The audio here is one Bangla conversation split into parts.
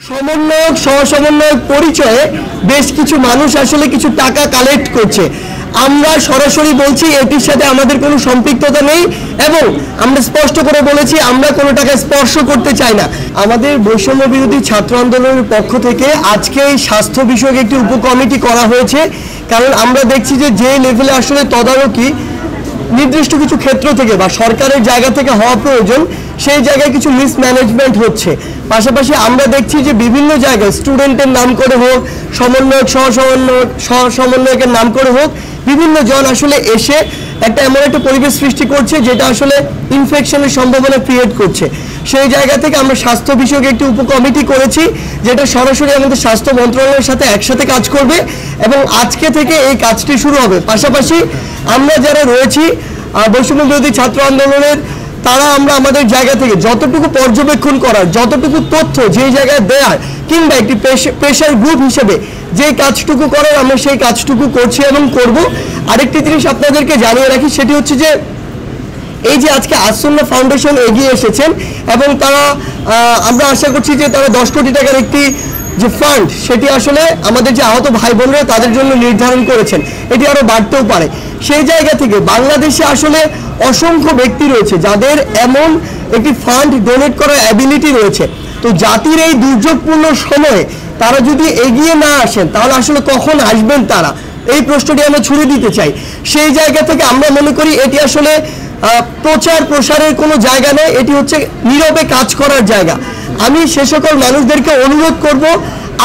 সমন্বয়ক সহসমন্বয়ক পরিচয়ে বেশ কিছু মানুষ আসলে কিছু টাকা কালেক্ট করছে। আমরা সরাসরি বলছি এটির সাথে আমাদের কোনো সম্পৃক্ততা নেই এবং আমরা স্পষ্ট করে বলেছি আমরা কোনো টাকা স্পর্শ করতে চাই না। আমাদের বৈষম্য বিরোধী ছাত্র আন্দোলনের পক্ষ থেকে আজকে এই স্বাস্থ্য বিষয়ক একটি উপকমিটি করা হয়েছে, কারণ আমরা দেখছি যে লেভেলে আসলে তদারকি নির্দিষ্ট কিছু ক্ষেত্র থেকে বা সরকারের জায়গা থেকে হওয়া প্রয়োজন, সেই জায়গায় কিছু মিসম্যানেজমেন্ট হচ্ছে। পাশাপাশি আমরা দেখছি যে বিভিন্ন জায়গায় স্টুডেন্টের নাম করে হোক, সমন্বয়ক সমন্বয়কের নাম করে হোক, বিভিন্ন জন আসলে এসে এমন একটা পরিবেশ সৃষ্টি করছে যেটা আসলে ইনফেকশনের সম্ভাবনা ক্রিয়েট করছে। সেই জায়গা থেকে আমরা স্বাস্থ্য বিষয়ক একটি উপকমিটি করেছি যেটা সরাসরি আমাদের স্বাস্থ্য মন্ত্রণালয়ের সাথে একসাথে কাজ করবে এবং আজকে থেকে এই কাজটি শুরু হবে। পাশাপাশি আমরা যারা রয়েছি বৈষম্য বিরোধী ছাত্র আন্দোলনের, তারা আমরা আমাদের জায়গা থেকে যতটুকু পর্যবেক্ষণ করার, যতটুকু তথ্য যে জায়গায় দেওয়ার, কিংবা একটি প্রেশার গ্রুপ হিসেবে যে কাজটুকু করার আমরা সেই কাজটুকু করছি এবং করব। আরেকটি জিনিস আপনাদেরকে জানিয়ে রাখি, সেটি হচ্ছে যে এই যে আজকে আসুন্না ফাউন্ডেশন এগিয়ে এসেছেন এবং তারা আমরা আশা করছি যে তারা 10 কোটি টাকার একটি যে ফান্ড সেটি আসলে আমাদের যে আহত ভাই বোনরা তাদের জন্য নির্ধারণ করেছেন, এটি আরও বাড়তেও পারে। সেই জায়গা থেকে বাংলাদেশে আসলে অসংখ্য ব্যক্তি রয়েছে যাদের এমন একটি ফান্ড ডোনেট করার অ্যাবিলিটি রয়েছে। তো জাতির এই দুর্যোগপূর্ণ সময়ে তারা যদি এগিয়ে না আসেন তাহলে আসলে কখন আসবেন তারা, এই প্রশ্নটি আমরা ছুড়ে দিতে চাই। সেই জায়গা থেকে আমরা মনে করি এটি আসলে প্রচার প্রসারের কোনো জায়গা নয়, এটি হচ্ছে নীরবে কাজ করার জায়গা। আমি সে সকল মানুষদেরকে অনুরোধ করব,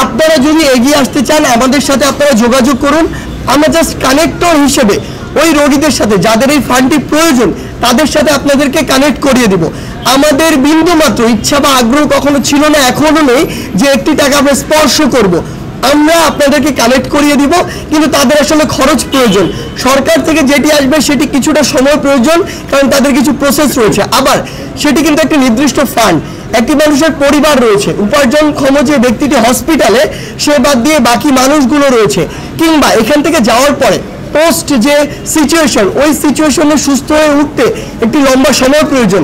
আপনারা যদি এগিয়ে আসতে চান আমাদের সাথে আপনারা যোগাযোগ করুন। আমরা জাস্ট কানেক্টর হিসেবে ওই রোগীদের সাথে যাদের এই ফান্ডটি প্রয়োজন তাদের সাথে আপনাদেরকে কানেক্ট করিয়ে দিব। আমাদের বিন্দু মাত্র ইচ্ছা বা আগ্রহ কখনো ছিল না, এখনো নেই যে একটি টাকা আমরা স্পর্শ করব। আমরা আপনাদেরকে কানেক্ট করিয়ে দিব, কিন্তু তাদের আসলে খরচ প্রয়োজন। সরকার থেকে যেটি আসবে সেটি কিছুটা সময় প্রয়োজন, কারণ তাদের কিছু প্রসেস রয়েছে। আবার সেটি কিন্তু একটি নির্দিষ্ট ফান্ড, একটি মানুষের পরিবার রয়েছে, উপার্জনক্ষম যে ব্যক্তিটি হসপিটালে, সে বাদ দিয়ে বাকি মানুষগুলো রয়েছে, কিংবা এখান থেকে যাওয়ার পরে পোস্ট যে সিচুয়েশন, ওই সিচুয়েশনে সুস্থ হয়ে উঠতে একটি লম্বা সময় প্রয়োজন।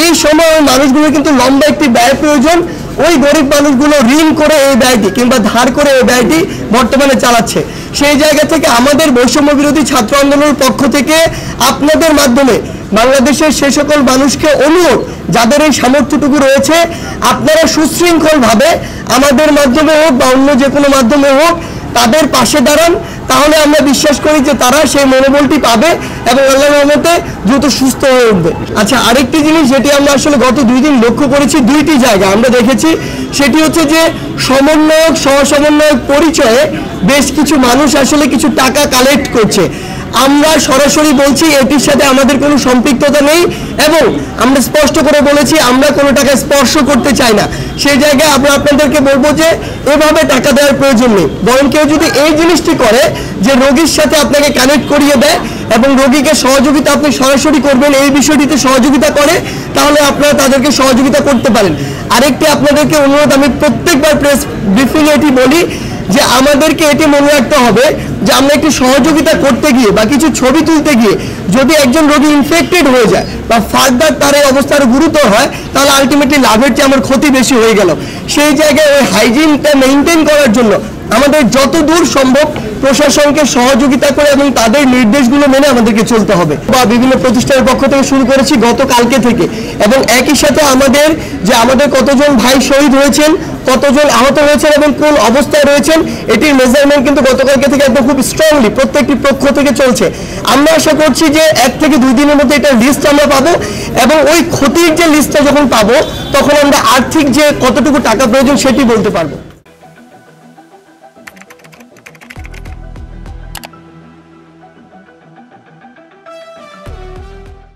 এই সময় ওই মানুষগুলো কিন্তু লম্বা একটি ব্যয় প্রয়োজন। ওই গরিব মানুষগুলো ঋণ করে এই ব্যয়টি কিংবা ধার করে এই ব্যয়টি বর্তমানে চালাচ্ছে। সেই জায়গা থেকে আমাদের বৈষম্য বিরোধী ছাত্র আন্দোলনের পক্ষ থেকে আপনাদের মাধ্যমে বাংলাদেশের সে সকল মানুষকে অনুরোধ, যাদের এই সামর্থ্যটুকু রয়েছে, আপনারা সুশৃঙ্খলভাবে আমাদের মাধ্যমে হোক বা অন্য যে কোনো মাধ্যমে হোক তাদের পাশে দাঁড়ান। তাহলে আমরা বিশ্বাস করি যে তারা সেই মনোবলটি পাবে এবং আল্লাহর রহমতে দ্রুত সুস্থ হয়ে উঠবে। আচ্ছা, আরেকটি জিনিস যেটি আমরা আসলে গত 2 দিন লক্ষ্য করেছি, 2টি জায়গা আমরা দেখেছি, সেটি হচ্ছে যে সমন্বয়ক সহসমন্বয়ক পরিচয়ে বেশ কিছু মানুষ আসলে কিছু টাকা কালেক্ট করছে। আমরা সরাসরি বলছি এটির সাথে আমাদের কোনো সম্পৃক্ততা নেই এবং আমরা স্পষ্ট করে বলেছি আমরা কোনো টাকা স্পর্শ করতে চাই না। সেই জায়গায় আমরা আপনাদেরকে বলবো যে এভাবে টাকা দেওয়ার প্রয়োজন নেই, বরং কেউ যদি এই জিনিসটি করে যে রোগীর সাথে আপনাকে কানেক্ট করিয়ে দেয় এবং রোগীকে সহযোগিতা আপনি সরাসরি করবেন, এই বিষয়টিতে সহযোগিতা করে, তাহলে আপনারা তাদেরকে সহযোগিতা করতে পারেন। আরেকটি আপনাদেরকে অনুরোধ, আমি প্রত্যেকবার প্রেস ব্রিফিংয়ে এটি বলি যে আমাদেরকে এটি মনে রাখতে হবে যে আমরা একটি সহযোগিতা করতে গিয়ে বা কিছু ছবি তুলতে গিয়ে যদি একজন রোগী ইনফেক্টেড হয়ে যায় বা ফার্দার তার এই অবস্থার গুরুতর হয়, তাহলে আলটিমেটলি লাভের চেয়ে আমার ক্ষতি বেশি হয়ে গেল। সেই জায়গায় ওই হাইজিনটা মেনটেন করার জন্য আমাদের যত দূর সম্ভব প্রশাসনকে সহযোগিতা করে এবং তাদের নির্দেশগুলো মেনে আমাদেরকে চলতে হবে। বা বিভিন্ন প্রতিষ্ঠানের পক্ষ থেকে শুরু করেছি গতকালকে থেকে, এবং একই সাথে আমাদের কতজন ভাই শহীদ হয়েছেন, কতজন আহত হয়েছেন এবং কোন অবস্থায় রয়েছেন, এটির মেজারমেন্ট কিন্তু গতকালকে থেকে একদম খুব স্ট্রংলি প্রত্যেকটি পক্ষ থেকে চলছে। আমরা আশা করছি যে 1 থেকে 2 দিনের মধ্যে এটার লিস্ট আমরা পাবো এবং ওই ক্ষতির যে লিস্টটা যখন পাবো তখন আমরা আর্থিক যে কতটুকু টাকা প্রয়োজন সেটি বলতে পারবো।